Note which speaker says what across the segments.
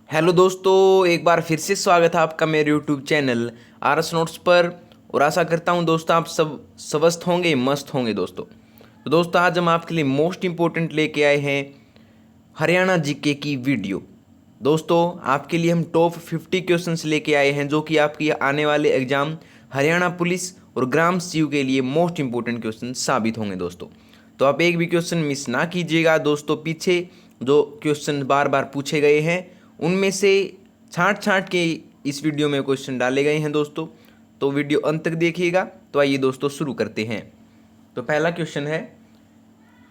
Speaker 1: Hello दोस्तों, एक बार फिर से स्वागत है आपका मेरे यूट्यूब चैनल आरएस नोट्स पर। और आशा करता हूं दोस्तों आप सब स्वस्थ होंगे, मस्त होंगे दोस्तों। तो दोस्तों आज हम आपके लिए मोस्ट इम्पोर्टेंट लेके आए हैं हरियाणा जीके की वीडियो। दोस्तों आपके लिए हम टॉप 50 क्वेश्चंस लेके आए हैं जो कि आपकी आने वाले एग्जाम हरियाणा पुलिस और ग्राम सीयू के लिए मोस्ट इंपॉर्टेंट क्वेश्चन साबित होंगे दोस्तों। तो आप एक भी क्वेश्चन मिस ना कीजिएगा दोस्तों। पीछे जो क्वेश्चन बार बार पूछे गए हैं उनमें से छांट छांट के इस वीडियो में क्वेश्चन डाले गए हैं दोस्तों। तो वीडियो अंत तक देखिएगा। तो आइए दोस्तों शुरू करते हैं। तो पहला क्वेश्चन है,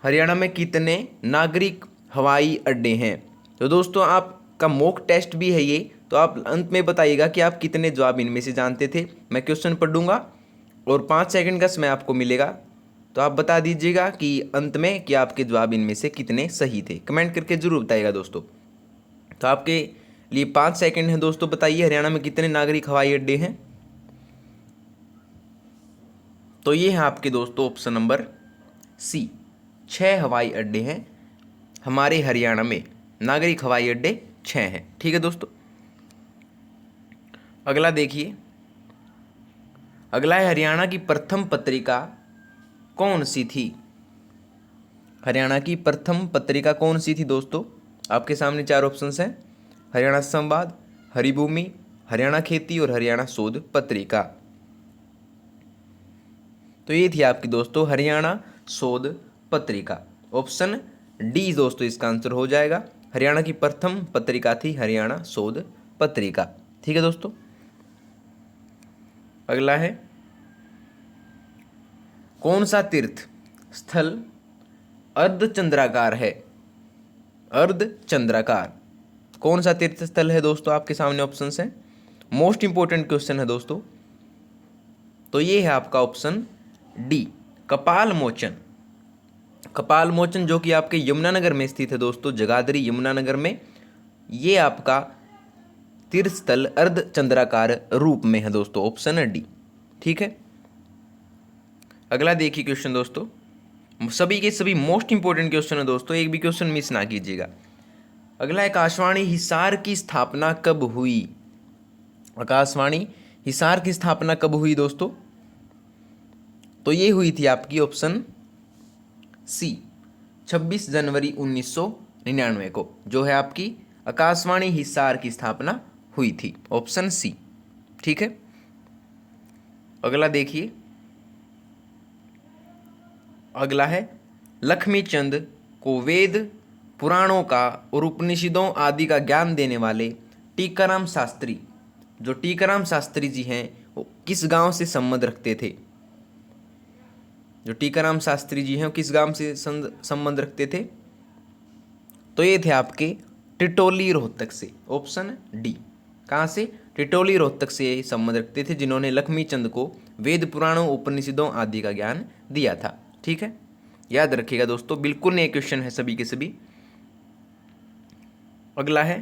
Speaker 1: हरियाणा में कितने नागरिक हवाई अड्डे हैं? तो दोस्तों आपका मॉक टेस्ट भी है ये, तो आप अंत में बताइएगा कि आप कितने जवाब इनमें से जानते थे। मैं क्वेश्चन पढ़ दूंगा और 5 सेकंड का समय आपको मिलेगा। तो आप बता दीजिएगा कि अंत में कि आपके जवाब इनमें से कितने सही थे। कमेंट करके जरूर बताइएगा दोस्तों। तो आपके लिए 5 सेकंड है दोस्तों। बताइए हरियाणा में कितने नागरिक हवाई अड्डे हैं? तो ये है आपके दोस्तों ऑप्शन नंबर सी, 6 हवाई अड्डे हैं हमारे हरियाणा में। नागरिक हवाई अड्डे 6 हैं। ठीक है दोस्तों। अगला देखिए, अगला है हरियाणा की प्रथम पत्रिका कौन सी थी? हरियाणा की प्रथम पत्रिका कौन सी थी दोस्तों? आपके सामने 4 ऑप्शंस हैं, हरियाणा संवाद, हरिभूमि, हरियाणा खेती और हरियाणा शोध पत्रिका। तो ये थी आपकी दोस्तों हरियाणा शोध पत्रिका। ऑप्शन डी दोस्तों इसका आंसर हो जाएगा। हरियाणा की प्रथम पत्रिका थी हरियाणा शोध पत्रिका। ठीक है दोस्तों। अगला है, कौन सा तीर्थ स्थल अर्धचंद्राकार है? अर्धचंद्राकार कौन सा तीर्थ स्थल है दोस्तों? आपके सामने ऑप्शंस हैं। मोस्ट इंपोर्टेंट क्वेश्चन है दोस्तों। तो ये है आपका ऑप्शन डी, कपाल मोचन। कपाल मोचन जो कि आपके यमुनानगर में स्थित है दोस्तों, जगाधरी यमुनानगर में। ये आपका तीर्थ स्थल अर्धचंद्राकार रूप में है दोस्तों, ऑप्शन डी। ठीक है। अगला देखिए क्वेश्चन दोस्तों, सभी के सभी मोस्ट इंपोर्टेंट क्वेश्चन है दोस्तों, एक भी क्वेश्चन मिस ना कीजिएगा। अगला है, आकाशवाणी हिसार की स्थापना कब हुई? आकाशवाणी हिसार की स्थापना कब हुई दोस्तों? तो ये हुई थी आपकी ऑप्शन सी, 26 जनवरी 1999 को जो है आपकी आकाशवाणी हिसार की स्थापना हुई थी, ऑप्शन सी। ठीक है। अगला देखिए, अगला है, लक्ष्मीचंद को वेद पुराणों का और उपनिषदों आदि का ज्ञान देने वाले टीकाराम शास्त्री, जो टीकाराम शास्त्री जी हैं वो किस गांव से संबंध रखते थे? जो टीकाराम शास्त्री जी हैं वो किस गांव से संबंध रखते थे? तो ये थे आपके टिटोली रोहतक से, ऑप्शन डी। कहाँ से? टिटोली रोहतक से ये संबंध रखते थे जिन्होंने लक्ष्मीचंद को वेद पुराणों उपनिषदों आदि का ज्ञान दिया था। ठीक है, याद रखिएगा दोस्तों, बिल्कुल नए क्वेश्चन है सभी के सभी। अगला है,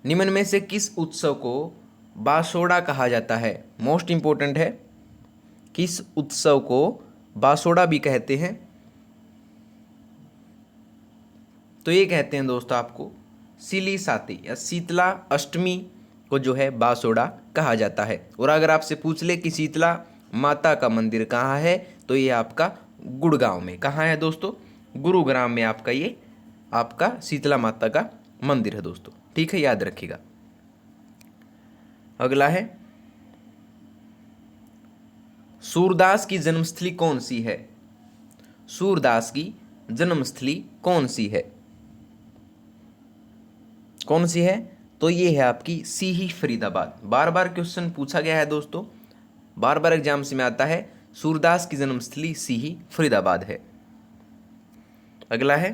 Speaker 1: निम्न में से किस उत्सव को बासोड़ा कहा जाता है? मोस्ट इंपोर्टेंट है, किस उत्सव को बासोड़ा भी कहते हैं? तो ये कहते हैं दोस्तों आपको सिली साती या शीतला अष्टमी को जो है बासोड़ा कहा जाता है। और अगर आपसे पूछ ले कि शीतला माता का मंदिर कहाँ है, तो ये आपका गुड़गांव में। कहाँ है दोस्तों? गुरुग्राम में आपका ये आपका शीतला माता का मंदिर है दोस्तों। ठीक है, याद रखिएगा। अगला है, सूरदास की जन्मस्थली कौन सी है? सूरदास की जन्मस्थली कौन सी है? कौन सी है? तो ये है आपकी सीही फरीदाबाद। बार बार क्वेश्चन पूछा गया है दोस्तों, बार बार एग्जाम में आता है। सूरदास की जन्मस्थली सीही फरीदाबाद है। अगला है,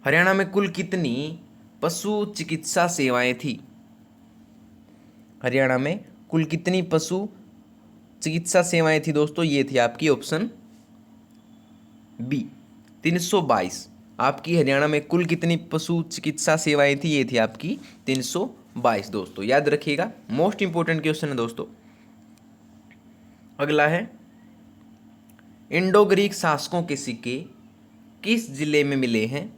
Speaker 1: हरियाणा में कुल कितनी पशु चिकित्सा सेवाएं थी? हरियाणा में कुल कितनी पशु चिकित्सा सेवाएं थी दोस्तों? ये थी आपकी ऑप्शन बी, 322। आपकी हरियाणा में कुल कितनी पशु चिकित्सा सेवाएं थी? ये थी आपकी 322 दोस्तों, याद रखिएगा, मोस्ट इंपोर्टेंट क्वेश्चन है दोस्तों। अगला है, इंडो ग्रीक शासकों के सिक्के किस जिले में मिले हैं?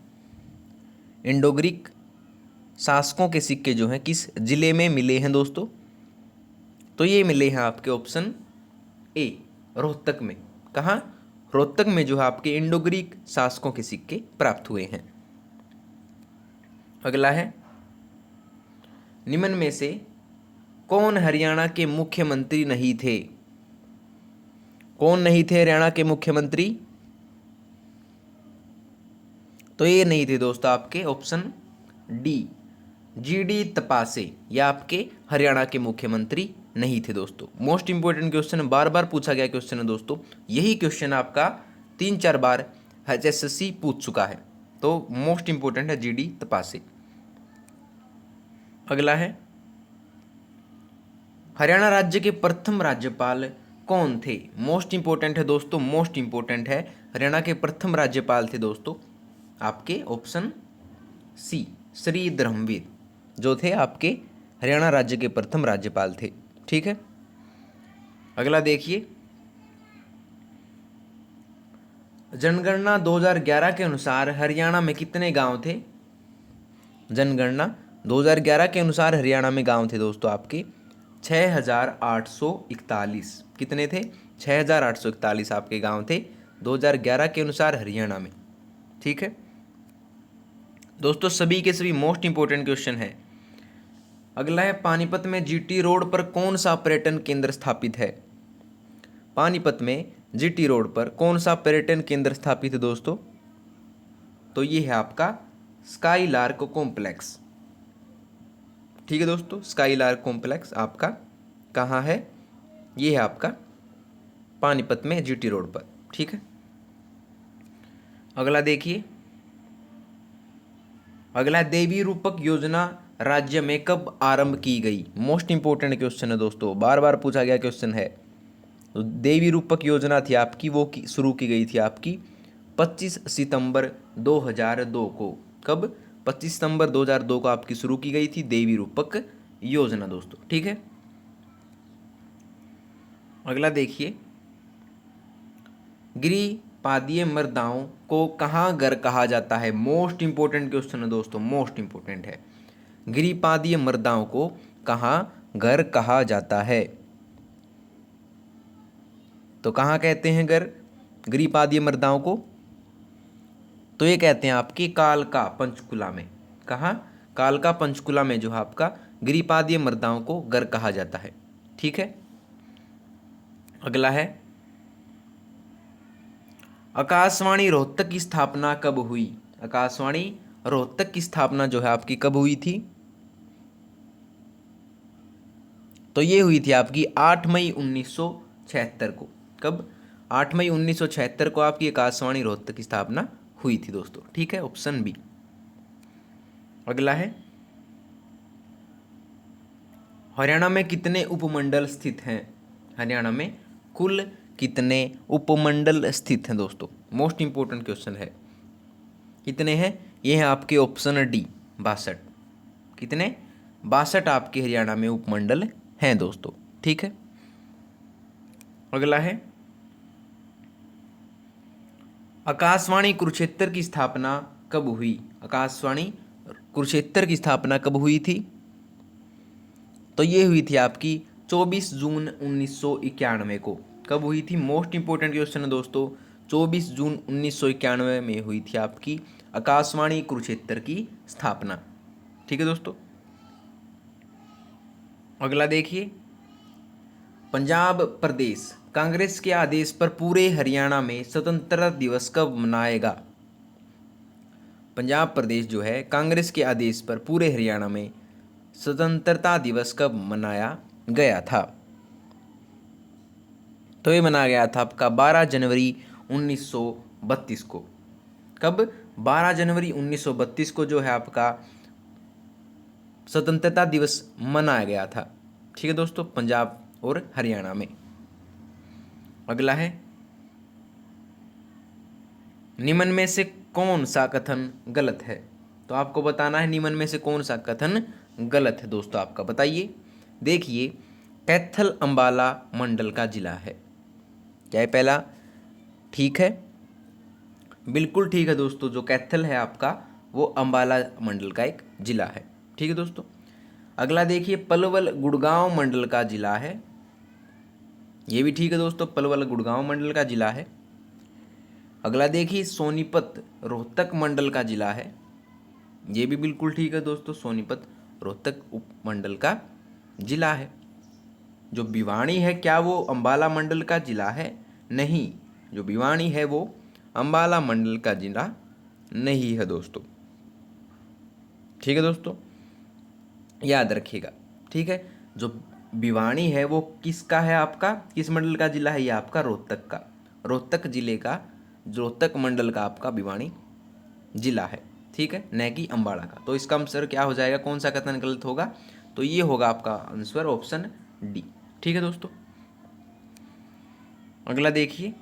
Speaker 1: इंडो ग्रीक शासकों के सिक्के जो हैं किस जिले में मिले हैं दोस्तों? तो ये मिले हैं आपके ऑप्शन ए, रोहतक में। कहाँ? रोहतक में जो है आपके इंडो ग्रीक शासकों के सिक्के प्राप्त हुए हैं। अगला है, निम्न में से कौन हरियाणा के मुख्यमंत्री नहीं थे? कौन नहीं थे हरियाणा के मुख्यमंत्री? तो ये नहीं थे दोस्तों आपके ऑप्शन डी, जीडी तपासे, या आपके हरियाणा के मुख्यमंत्री नहीं थे दोस्तों। मोस्ट इंपोर्टेंट क्वेश्चन, बार बार पूछा गया क्वेश्चन है दोस्तों। यही क्वेश्चन आपका 3-4 बार HSSC पूछ चुका है, तो मोस्ट इंपोर्टेंट है जीडी तपासे। अगला है, हरियाणा राज्य के प्रथम राज्यपाल कौन थे? मोस्ट इंपोर्टेंट है दोस्तों, मोस्ट इंपोर्टेंट है। हरियाणा के प्रथम राज्यपाल थे दोस्तों आपके ऑप्शन सी, श्री धर्मवीर, जो थे आपके हरियाणा राज्य के प्रथम राज्यपाल थे। ठीक है। अगला देखिए, जनगणना 2011 के अनुसार हरियाणा में कितने गांव थे? जनगणना 2011 के अनुसार हरियाणा में गांव थे दोस्तों आपके 6841। कितने थे? 6841 आपके गांव थे 2011 के अनुसार हरियाणा में। ठीक है दोस्तों, सभी के सभी मोस्ट इंपोर्टेंट क्वेश्चन है। अगला है, पानीपत में जीटी रोड पर कौन सा पर्यटन केंद्र स्थापित है? पानीपत में जीटी रोड पर कौन सा पर्यटन केंद्र स्थापित है दोस्तों? तो ये है आपका स्काईलार्क कॉम्प्लेक्स। ठीक है दोस्तों, स्काईलार्क कॉम्प्लेक्स आपका कहाँ है? ये है आपका पानीपत में जीटी रोड पर। ठीक है। अगला देखिए, अगला, देवी रूपक योजना राज्य में कब आरंभ की गई? मोस्ट इंपोर्टेंट क्वेश्चन है दोस्तों, बार बार पूछा गया क्वेश्चन है। तो देवी रूपक योजना थी आपकी, वो शुरू की गई थी आपकी 25 सितंबर 2002 को। कब? 25 सितंबर 2002 को आपकी शुरू की गई थी देवी रूपक योजना दोस्तों। ठीक है। अगला देखिए, गिरिपादीय मृदाओं को कहाँ घर कहा जाता है? मोस्ट इंपोर्टेंट क्वेश्चन है दोस्तों, मोस्ट इंपोर्टेंट है। गिरिपादीय मृदाओं को कहाँ घर कहा जाता है? तो कहाँ कहते हैं घर गिरिपादीय मृदाओं को? तो ये कहते हैं आपकी कालका पंचकुला में। कहाँ? कालका पंचकुला में जो है आपका गिरिपादीय मृदाओं को घर कहा जाता है। ठीक है। अगला है, आकाशवाणी रोहतक की स्थापना कब हुई? आकाशवाणी रोहतक की स्थापना जो है आपकी कब हुई थी? तो ये हुई थी आपकी 8 मई 1976 को। कब? 8 मई 1976 को आपकी आकाशवाणी रोहतक की स्थापना हुई थी दोस्तों। ठीक है, ऑप्शन बी। अगला है, हरियाणा में कितने उपमंडल स्थित हैं? हरियाणा में कुल कितने उपमंडल स्थित हैं दोस्तों? मोस्ट इंपोर्टेंट क्वेश्चन है। कितने हैं? ये हैं आपके ऑप्शन डी, 62। कितने? 62 आपके हरियाणा में उपमंडल हैं दोस्तों। ठीक है। अगला है, आकाशवाणी कुरुक्षेत्र की स्थापना कब हुई? आकाशवाणी कुरुक्षेत्र की स्थापना कब हुई थी? तो ये हुई थी आपकी 24 जून 1991 को। कब हुई थी? मोस्ट इंपोर्टेंट क्वेश्चन है दोस्तों, 24 जून 1991 में हुई थी आपकी आकाशवाणी कुरुक्षेत्र की स्थापना। ठीक है दोस्तों। अगला देखिए, पंजाब प्रदेश कांग्रेस के आदेश पर पूरे हरियाणा में स्वतंत्रता दिवस कब मनाएगा? पंजाब प्रदेश जो है कांग्रेस के आदेश पर पूरे हरियाणा में स्वतंत्रता दिवस कब मनाया गया था? तो ये मनाया गया था आपका 12 जनवरी 1932 को। कब? 12 जनवरी 1932 को जो है आपका स्वतंत्रता दिवस मनाया गया था। ठीक है दोस्तों, पंजाब और हरियाणा में। अगला है, निम्न में से कौन सा कथन गलत है? तो आपको बताना है निम्न में से कौन सा कथन गलत है दोस्तों, आपका बताइए। देखिए, कैथल अंबाला मंडल का जिला है। क्या है पहला? ठीक है, बिल्कुल ठीक है दोस्तों। जो कैथल है आपका वो अंबाला मंडल का एक जिला है। ठीक है दोस्तों। अगला देखिए, पलवल गुड़गांव मंडल का जिला है। ये भी ठीक है दोस्तों, पलवल गुड़गांव मंडल का जिला है। अगला देखिए, सोनीपत रोहतक मंडल का जिला है। ये भी बिल्कुल ठीक है दोस्तों, सोनीपत रोहतक उपमंडल का जिला है। जो भिवानी है, क्या वो अंबाला मंडल का जिला है? नहीं, जो भिवानी है वो अंबाला मंडल का जिला नहीं है दोस्तों। ठीक है दोस्तों, याद रखिएगा। ठीक है, जो भिवानी है वो किसका है आपका, किस मंडल का जिला है? ये आपका रोहतक का, रोहतक जिले का, रोहतक मंडल का आपका भिवानी जिला है। ठीक है, न कि अंबाला का। तो इसका आंसर क्या हो जाएगा, कौन सा कथन गलत होगा? तो ये होगा आपका आंसर ऑप्शन डी। ठीक है दोस्तों। अगला देखिए,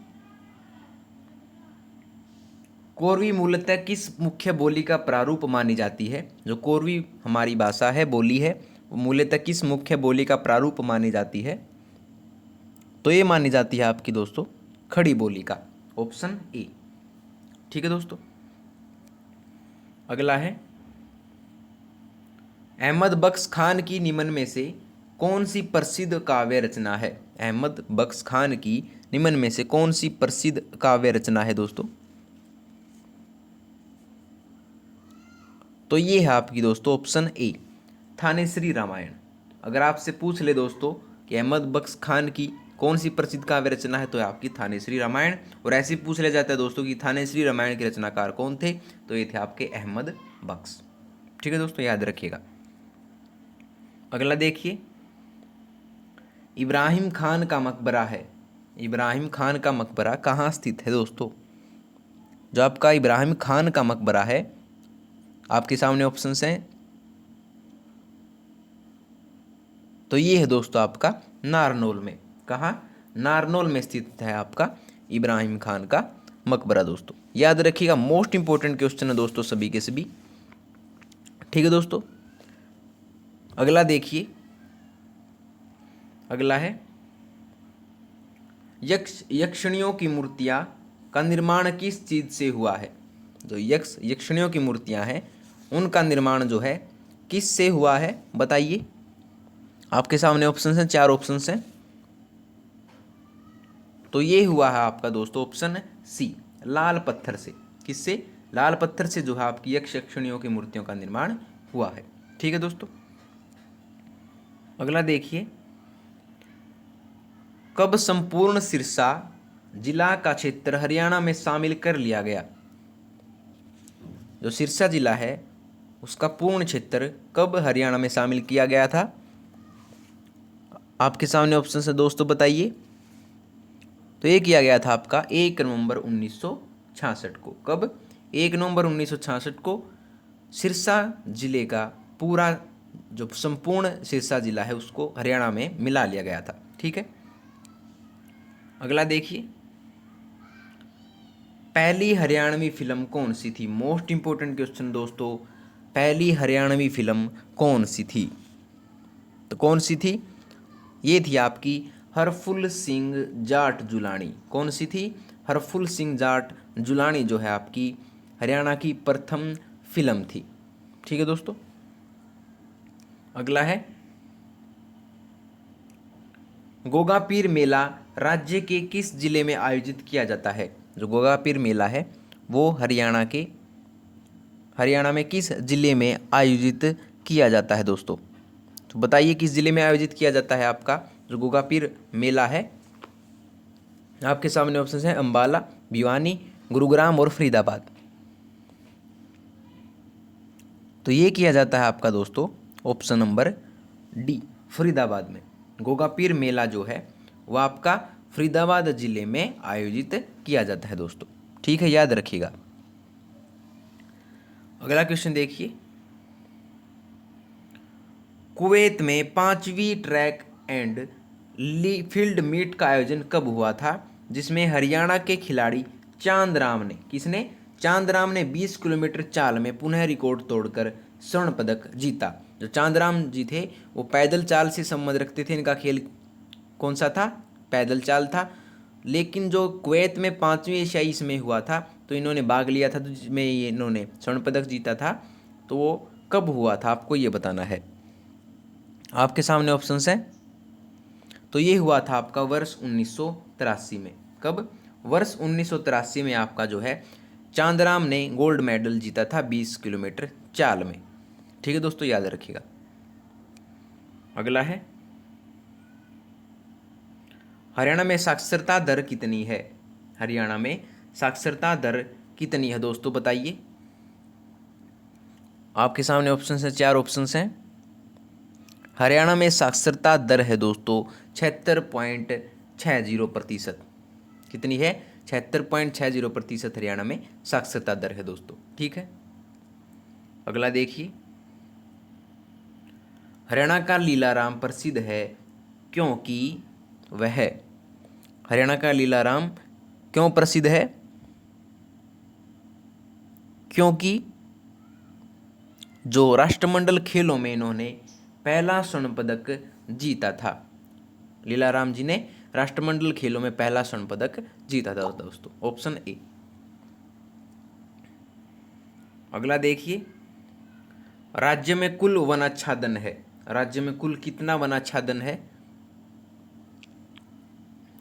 Speaker 1: कोरवी मूलतः किस मुख्य बोली का प्रारूप मानी जाती है? जो कोरवी हमारी भाषा है, बोली है, वो मूलतः किस मुख्य बोली का प्रारूप मानी जाती है? तो ये मानी जाती है आपकी दोस्तों खड़ी बोली का, ऑप्शन ए। ठीक है दोस्तों। अगला है, अहमद बख्श खान की निम्न में से कौन सी प्रसिद्ध काव्य रचना है? अहमद बख्श खान की निम्न में से कौन सी प्रसिद्ध काव्य रचना है दोस्तों? तो ये है आपकी दोस्तों ऑप्शन ए, थानेश्री रामायण। अगर आपसे पूछ ले दोस्तों कि अहमद बख्श खान की कौन सी प्रसिद्ध काव्य रचना है, तो आपकी थानेश्री रामायण। और ऐसे ही पूछ लिया जाता है दोस्तों कि थानेश्री रामायण के रचनाकार कौन थे, तो ये थे आपके अहमद बख्श। ठीक है दोस्तों, याद रखिएगा। अगला देखिए, इब्राहिम खान का मकबरा है। इब्राहिम खान का मकबरा कहाँ स्थित है दोस्तों? जो आपका इब्राहिम खान का मकबरा है, आपके सामने ऑप्शंस हैं। तो ये है दोस्तों आपका नारनौल में। कहाँ? नारनौल में स्थित है आपका इब्राहिम खान का मकबरा दोस्तों। याद रखिएगा, मोस्ट इंपॉर्टेंट क्वेश्चन है दोस्तों सभी के सभी। ठीक है दोस्तों। अगला देखिए, अगला है, यक्षिणियों की मूर्तियां का निर्माण किस चीज से हुआ है? जो यक्षिणियों की मूर्तियां हैं उनका निर्माण जो है किस से हुआ है, बताइए। आपके सामने ऑप्शन हैं, 4 ऑप्शन हैं। तो ये हुआ है आपका दोस्तों ऑप्शन सी, लाल पत्थर से। किससे? लाल पत्थर से जो है आपकी यक्षिणियों की मूर्तियों का निर्माण हुआ है। ठीक है दोस्तों। अगला देखिए, कब संपूर्ण सिरसा जिला का क्षेत्र हरियाणा में शामिल कर लिया गया? जो सिरसा जिला है उसका पूर्ण क्षेत्र कब हरियाणा में शामिल किया गया था? आपके सामने ऑप्शन है दोस्तों, बताइए। तो ये किया गया था आपका 1 नवंबर 1966 को। कब? 1 नवंबर 1966 को सिरसा जिले का पूरा जो संपूर्ण सिरसा जिला है उसको हरियाणा में मिला लिया गया था। ठीक है। अगला देखिए, पहली हरियाणवी फिल्म कौन सी थी? मोस्ट इंपोर्टेंट क्वेश्चन दोस्तों, पहली हरियाणवी फिल्म कौन सी थी? तो कौन सी थी? ये थी आपकी हरफुल सिंह जाट जुलानी। कौन सी थी? हरफुल सिंह जाट जुलानी जो है आपकी हरियाणा की प्रथम फिल्म थी। ठीक है दोस्तों। अगला है, गोगा पीर मेला राज्य के किस जिले में आयोजित किया जाता है? जो गोगा पीर मेला है वो हरियाणा में किस जिले में आयोजित किया जाता है दोस्तों? तो बताइए किस जिले में आयोजित किया जाता है आपका जो गोगा पीर मेला है? आपके सामने ऑप्शन है अंबाला, भिवानी, गुरुग्राम और फरीदाबाद। तो ये किया जाता है आपका दोस्तों ऑप्शन नंबर डी, फरीदाबाद में। गोगा पीर मेला जो है वह आपका फरीदाबाद जिले में आयोजित किया जाता है दोस्तों। ठीक है, याद रखिएगा। अगला क्वेश्चन देखिए, कुवैत में 5वीं ट्रैक एंड फील्ड मीट का आयोजन कब हुआ था, जिसमें हरियाणा के खिलाड़ी चांदराम ने, किसने? चांदराम ने 20 किलोमीटर चाल में पुनः रिकॉर्ड तोड़कर स्वर्ण पदक जीता। जो चांदराम जी थे वो पैदल चाल से संबंध रखते थे। इनका खेल कौन सा था? पैदल चाल था। लेकिन जो कुवैत में 5वीं एशियाई इसमें हुआ था तो इन्होंने भाग लिया था, तो जिसमें ये इन्होंने स्वर्ण पदक जीता था, तो वो कब हुआ था, आपको ये बताना है। आपके सामने ऑप्शंस हैं। तो ये हुआ था आपका वर्ष 1983 में। कब? वर्ष 1983 में आपका जो है चांदराम ने गोल्ड मेडल जीता था 20 किलोमीटर चाल में। ठीक है दोस्तों, याद रखिएगा। अगला है, हरियाणा में साक्षरता दर कितनी है? हरियाणा में साक्षरता दर कितनी है दोस्तों, बताइए। आपके सामने ऑप्शन है, 4 ऑप्शन हैं। हरियाणा में साक्षरता दर है दोस्तों 76.60%। कितनी है? 76.60% हरियाणा में साक्षरता दर है दोस्तों। ठीक है, अगला देखिए, हरियाणा का लीलाराम प्रसिद्ध है क्योंकि वह, हरियाणा का लीलाराम क्यों प्रसिद्ध है? क्योंकि जो राष्ट्रमंडल खेलों में इन्होंने पहला स्वर्ण पदक जीता था। लीलाराम जी ने राष्ट्रमंडल खेलों में पहला स्वर्ण पदक जीता था दोस्तों, ऑप्शन ए। अगला देखिए, राज्य में कुल वनाच्छादन है। राज्य में कुल कितना वनाच्छादन है?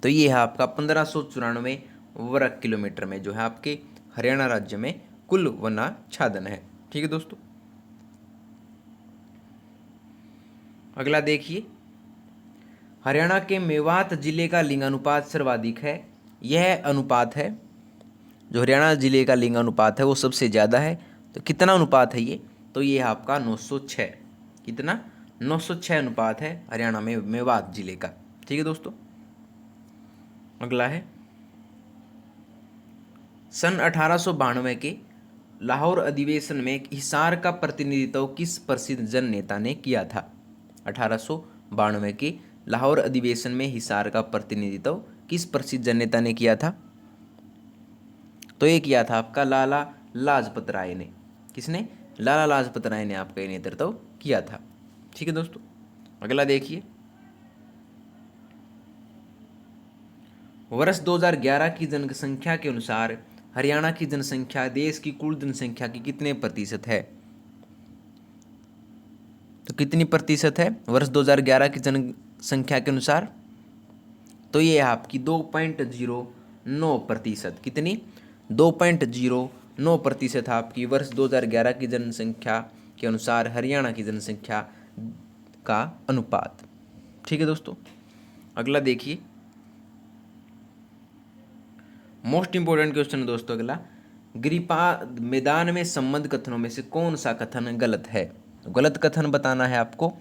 Speaker 1: तो ये है आपका 1594 वर्ग किलोमीटर में जो है आपके हरियाणा राज्य में कुल वनाच्छादन है। ठीक है दोस्तों, अगला देखिए, हरियाणा के मेवात जिले का लिंगानुपात सर्वाधिक है। यह अनुपात है, जो हरियाणा जिले का लिंगानुपात है वो सबसे ज़्यादा है। तो कितना अनुपात है ये? तो ये है आपका 906। कितना? 906 अनुपात है हरियाणा में मेवात जिले का। ठीक है दोस्तों, अगला है, सन 1892 के लाहौर अधिवेशन में हिसार का प्रतिनिधित्व किस प्रसिद्ध जन नेता ने किया था? 1892 के लाहौर अधिवेशन में हिसार का प्रतिनिधित्व किस प्रसिद्ध जन नेता ने किया था? तो ये किया था आपका लाला लाजपत राय ने। किसने? लाला लाजपत राय ने आपका ये नेतृत्व किया था। ठीक है दोस्तों, अगला देखिए, वर्ष 2011 की जनसंख्या के अनुसार हरियाणा की जनसंख्या देश की कुल जनसंख्या की कितने प्रतिशत है? तो कितनी प्रतिशत है वर्ष 2011 की जनसंख्या के अनुसार? तो ये है आपकी 2.09%। कितनी? 2.09% आपकी वर्ष 2011 की जनसंख्या के अनुसार हरियाणा की जनसंख्या का अनुपात। ठीक है दोस्तों, अगला देखिए, मोस्ट इंपोर्टेंट क्वेश्चन है दोस्तों अगला, गिरिपाद मैदान में संबंध कथनों में से कौन सा कथन गलत है? तो गलत कथन बताना है आपको।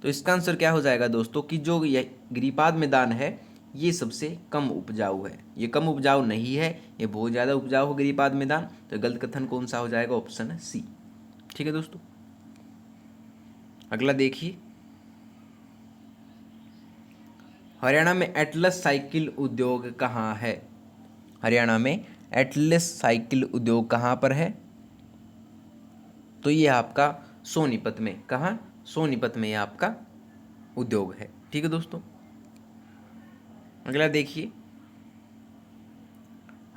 Speaker 1: तो इसका आंसर क्या हो जाएगा दोस्तों कि जो ये गिरिपाद मैदान है ये सबसे कम उपजाऊ है। ये कम उपजाऊ नहीं है, ये बहुत ज़्यादा उपजाऊ हो गिरिपाद मैदान। तो गलत कथन कौन सा हो जाएगा? Option C. ठीक है दोस्तों, अगला देखिए, हरियाणा में एटलस साइकिल उद्योग कहाँ है? हरियाणा में एटलस साइकिल उद्योग कहाँ पर है? तो ये आपका सोनीपत में। कहाँ? सोनीपत में ये आपका उद्योग है। ठीक है दोस्तों, अगला देखिए,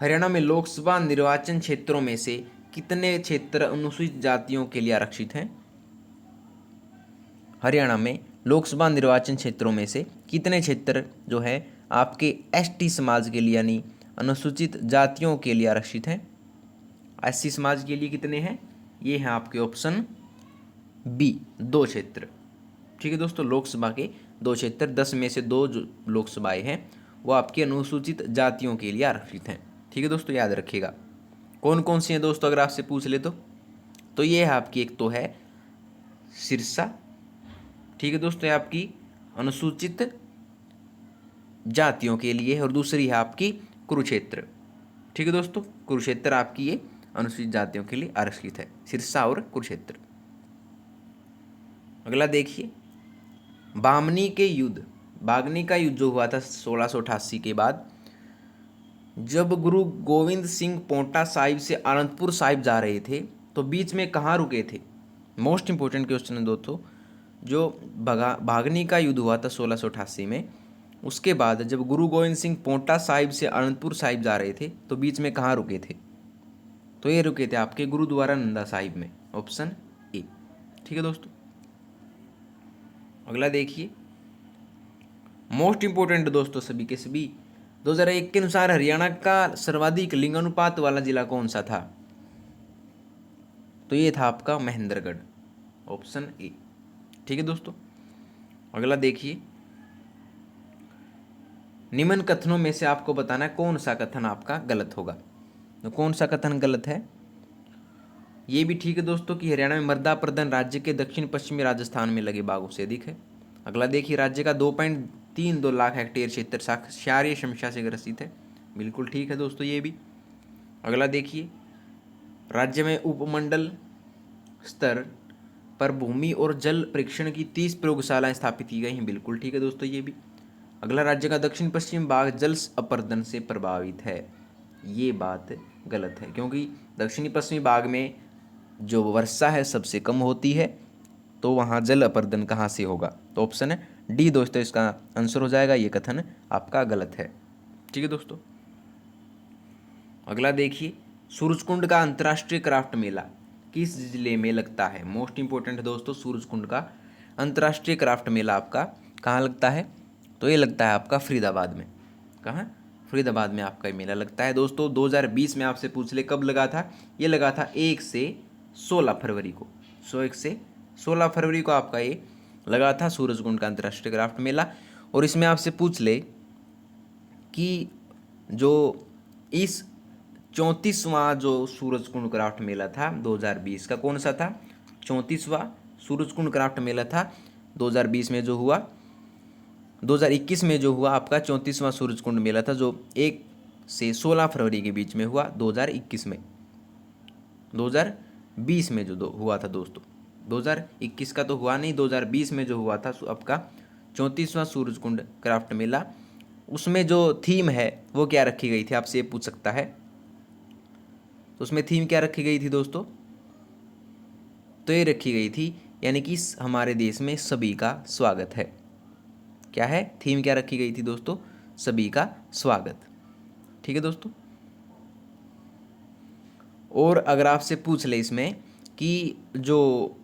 Speaker 1: हरियाणा में लोकसभा निर्वाचन क्षेत्रों में से कितने क्षेत्र अनुसूचित जातियों के लिए आरक्षित हैं? हरियाणा में लोकसभा निर्वाचन क्षेत्रों में से कितने क्षेत्र जो है आपके एसटी समाज के लिए यानी अनुसूचित जातियों के लिए आरक्षित हैं? एससी समाज के लिए कितने हैं? ये हैं आपके ऑप्शन बी, 2 क्षेत्र। ठीक है दोस्तों, लोकसभा के 2 क्षेत्र, 10 में से 2 जो लोकसभाएं हैं वो आपकी अनुसूचित जातियों के लिए आरक्षित हैं। ठीक है दोस्तों, याद रखिएगा। कौन कौन सी हैं दोस्तों अगर आपसे पूछ ले तो ये है आपकी, एक तो है सिरसा। ठीक है दोस्तों, ये आपकी अनुसूचित जातियों के लिए है, और दूसरी है आपकी कुरुक्षेत्र। ठीक है दोस्तों, कुरुक्षेत्र आपकी ये अनुसूचित जातियों के लिए आरक्षित है, सिरसा और कुरुक्षेत्र। अगला देखिए, बामनी के युद्ध, बागनी का युद्ध जो हुआ था 1688 के बाद, जब गुरु गोविंद सिंह पोंटा साहिब से आनंदपुर साहिब जा रहे थे तो बीच में कहाँ रुके थे? मोस्ट इंपोर्टेंट क्वेश्चन है दोस्तों। जो बागनी का युद्ध हुआ था 1688 में, उसके बाद जब गुरु गोविंद सिंह पोंटा साहिब से आनंदपुर साहिब जा रहे थे तो बीच में कहाँ रुके थे? तो ये रुके थे आपके गुरुद्वारा नंदा साहिब में, ऑप्शन ए। ठीक है दोस्तों। अगला देखिए, मोस्ट इंपोर्टेंट दोस्तों सभी के सभी, 2001 के अनुसार हरियाणा का सर्वाधिक लिंगानुपात वाला जिला कौन सा था? तो ये था आपका महेंद्रगढ़, ऑप्शन ए। ठीक है दोस्तों। अगला देखिए, निम्न कथनों में से आपको बताना है कौन सा कथन आपका गलत होगा। तो कौन सा कथन गलत है? ये भी ठीक है दोस्तों कि हरियाणा में मृदा अपरदन राज्य के दक्षिण पश्चिमी राजस्थान में लगे बागों से अधिक है। अगला देखिए, राज्य का 2.32 लाख हेक्टेयर क्षेत्र क्षारीय समस्या से ग्रसित है। बिल्कुल ठीक है दोस्तों ये भी। अगला देखिए, राज्य में उपमंडल स्तर पर भूमि और जल परीक्षण की 30 प्रयोगशालाएं स्थापित की गई हैं। बिल्कुल ठीक है दोस्तों ये भी। अगला, राज्य का दक्षिण पश्चिम भाग जल अपरदन से प्रभावित है। ये बात गलत है, क्योंकि दक्षिणी पश्चिमी भाग में जो वर्षा है सबसे कम होती है, तो वहाँ जल अपरदन कहाँ से होगा? तो ऑप्शन है डी दोस्तों, इसका आंसर हो जाएगा। ये कथन आपका गलत है। ठीक है दोस्तों। अगला देखिए, सूरजकुंड का अंतर्राष्ट्रीय क्राफ्ट मेला किस जिले में लगता है? मोस्ट इंपोर्टेंट दोस्तों, सूरजकुंड का अंतर्राष्ट्रीय क्राफ्ट मेला आपका कहाँ लगता है? तो ये लगता है आपका फरीदाबाद में। कहाँ? फरीदाबाद में आपका ये मेला लगता है दोस्तों। 2020 में आपसे पूछ ले कब लगा था? ये लगा था 1 से 16 फरवरी को। 1 से 16 फरवरी को आपका ये लगा था सूरजकुंड का अंतर्राष्ट्रीय क्राफ्ट मेला। और इसमें आपसे पूछ ले कि जो इस 34वां जो सूरजकुंड क्राफ्ट मेला था 2020 का, कौन सा था? 34वां सूरजकुंड क्राफ्ट मेला था 2020 में जो हुआ। 2021 में जो हुआ आपका 34वां सूरजकुंड मेला था, जो 1 से 16 फरवरी के बीच में हुआ 2021 में। 2020 में जो हुआ था दोस्तों, 2021 का तो हुआ नहीं, 2020 में जो हुआ था आपका 34वां सूरजकुंड क्राफ्ट मेला। उसमें जो थीम है वो क्या रखी गई थी? आपसे ये पूछ सकता है। तो उसमें थीम क्या रखी गई थी दोस्तों? तो ये रखी गई थी, यानी कि हमारे देश में सभी का स्वागत है। क्या है थीम? क्या रखी गई थी दोस्तों? सभी का स्वागत। ठीक है दोस्तों। और अगर आपसे पूछ ले इसमें कि जो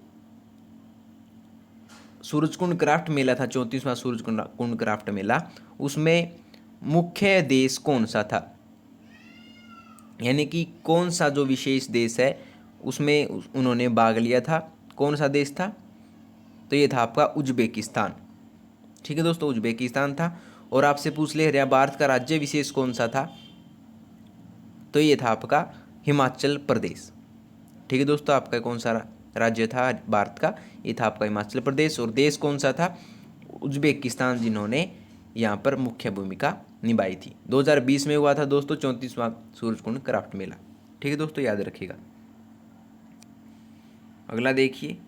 Speaker 1: सूरजकुंड क्राफ्ट मेला था, 34वां सूरजकुंड क्राफ्ट मेला, उसमें मुख्य देश कौन सा था? यानी कि कौन सा जो विशेष देश है उसमें उन्होंने भाग लिया था, कौन सा देश था? तो ये था आपका उज्बेकिस्तान। ठीक है दोस्तों, उज्बेकिस्तान था। और आपसे पूछ ले हरियाणा भारत का राज्य विशेष कौन सा था? तो ये था आपका हिमाचल प्रदेश। ठीक है दोस्तों, आपका कौन सा राज्य था भारत का? ये था आपका हिमाचल प्रदेश। और देश कौन सा था? उज्बेकिस्तान, जिन्होंने यहाँ पर मुख्य भूमिका निभाई थी। 2020 में हुआ था दोस्तों 34वां सूरजकुंड क्राफ्ट मेला। ठीक है दोस्तों, याद रखिएगा। अगला देखिए,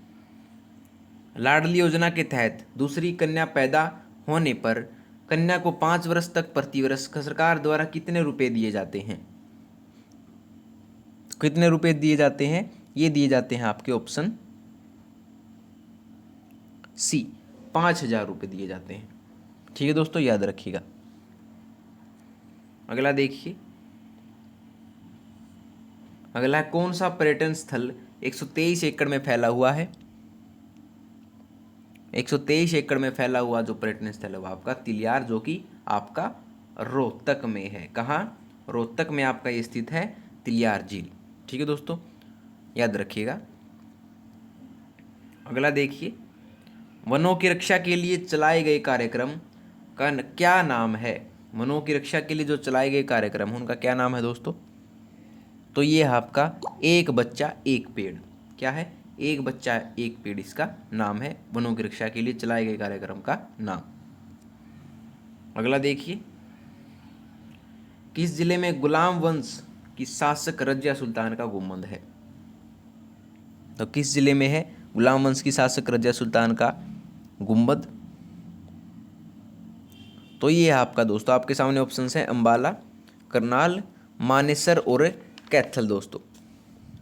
Speaker 1: लाडली योजना के तहत दूसरी कन्या पैदा होने पर कन्या को 5 वर्ष तक प्रतिवर्ष सरकार द्वारा कितने रुपए दिए जाते हैं? कितने रुपए दिए जाते हैं? ये दिए जाते हैं आपके ऑप्शन सी, 5,000 रुपये दिए जाते हैं। ठीक है दोस्तों, याद रखिएगा। अगला देखिए, अगला कौन सा पर्यटन स्थल 123 एकड़ में फैला हुआ है? 123 एकड़ में फैला हुआ जो पर्यटन स्थल है वो आपका तिलियार, जो कि आपका रोहतक में है। कहाँ? रोहतक में आपका ये स्थित है तिलियार झील। ठीक है दोस्तों, याद रखिएगा। अगला देखिए, वनों की रक्षा के लिए चलाए गए कार्यक्रम का क्या नाम है? वनों की रक्षा के लिए जो चलाए गए कार्यक्रम उनका क्या नाम है दोस्तों? तो ये है आपका एक बच्चा एक पेड़। क्या है? एक बच्चा एक पेड़, इसका नाम है वनों की रक्षा के लिए चलाए गए कार्यक्रम का नाम। अगला देखिए, किस जिले में गुलाम वंश की शासक रजिया सुल्तान का गुंबद है? तो किस जिले में है गुलाम वंश की शासक रजिया सुल्तान का गुंबद? तो ये है आपका दोस्तों, आपके सामने ऑप्शन है अंबाला, करनाल, मानेसर और कैथल दोस्तों।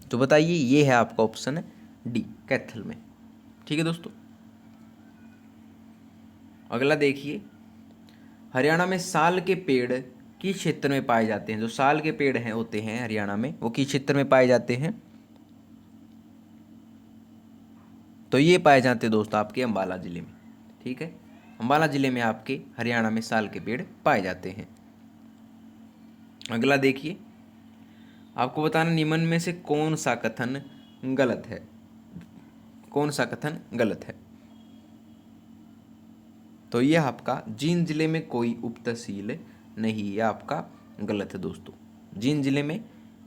Speaker 1: तो बताइए, ये है आपका ऑप्शन है डी, कैथल में। ठीक है दोस्तों। अगला देखिए, हरियाणा में साल के पेड़ किस क्षेत्र में पाए जाते हैं? जो साल के पेड़ हैं होते हैं हरियाणा में, वो किस क्षेत्र में पाए जाते हैं? तो ये पाए जाते हैं दोस्तों आपके अम्बाला ज़िले में। ठीक है, अम्बाला ज़िले में आपके हरियाणा में साल के पेड़ पाए जाते हैं। अगला देखिए, आपको बताना निम्न में से कौन सा कथन गलत है। कौन सा कथन गलत है? तो यह आपका जींद जिले में कोई उप तहसील नहीं, यह आपका गलत है दोस्तों। जींद जिले में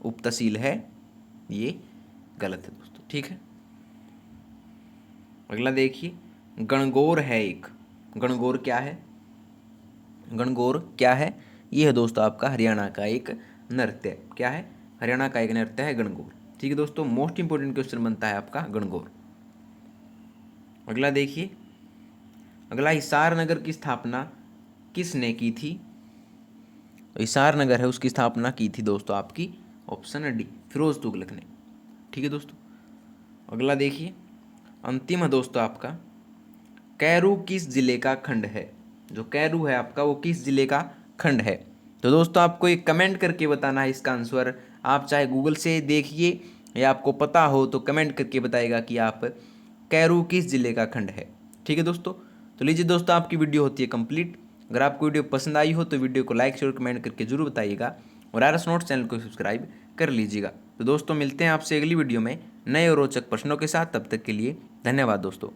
Speaker 1: उप तहसील है, ये गलत है दोस्तों। ठीक है, अगला देखिए, गणगौर है एक। गणगौर क्या है? गणगौर क्या है? ये है दोस्तों आपका हरियाणा का एक नृत्य। क्या है? हरियाणा का एक नृत्य है गणगौर। ठीक है दोस्तों, मोस्ट इंपोर्टेंट क्वेश्चन बनता है आपका गणगौर। अगला देखिए, अगला हिसार नगर की स्थापना किसने की थी? तो हिसार नगर है उसकी स्थापना की थी दोस्तों आपकी ऑप्शन डी, फिरोज तुगलक ने। ठीक है दोस्तों, अगला देखिए, अंतिम है दोस्तों आपका, कैरू किस जिले का खंड है? जो कैरू है आपका वो किस जिले का खंड है? तो दोस्तों आपको एक कमेंट करके बताना है इसका आंसर। आप चाहे गूगल से देखिए या आपको पता हो तो कमेंट करके बताएगा कि आप कैरू किस जिले का खंड है। ठीक है दोस्तों, तो लीजिए दोस्तों आपकी वीडियो होती है कंप्लीट। अगर आपको वीडियो पसंद आई हो तो वीडियो को लाइक शेयर कमेंट करके जरूर बताइएगा और आरएस नोट्स चैनल को सब्सक्राइब कर लीजिएगा। तो दोस्तों मिलते हैं आपसे अगली वीडियो में नए और रोचक प्रश्नों के साथ। तब तक के लिए धन्यवाद दोस्तों।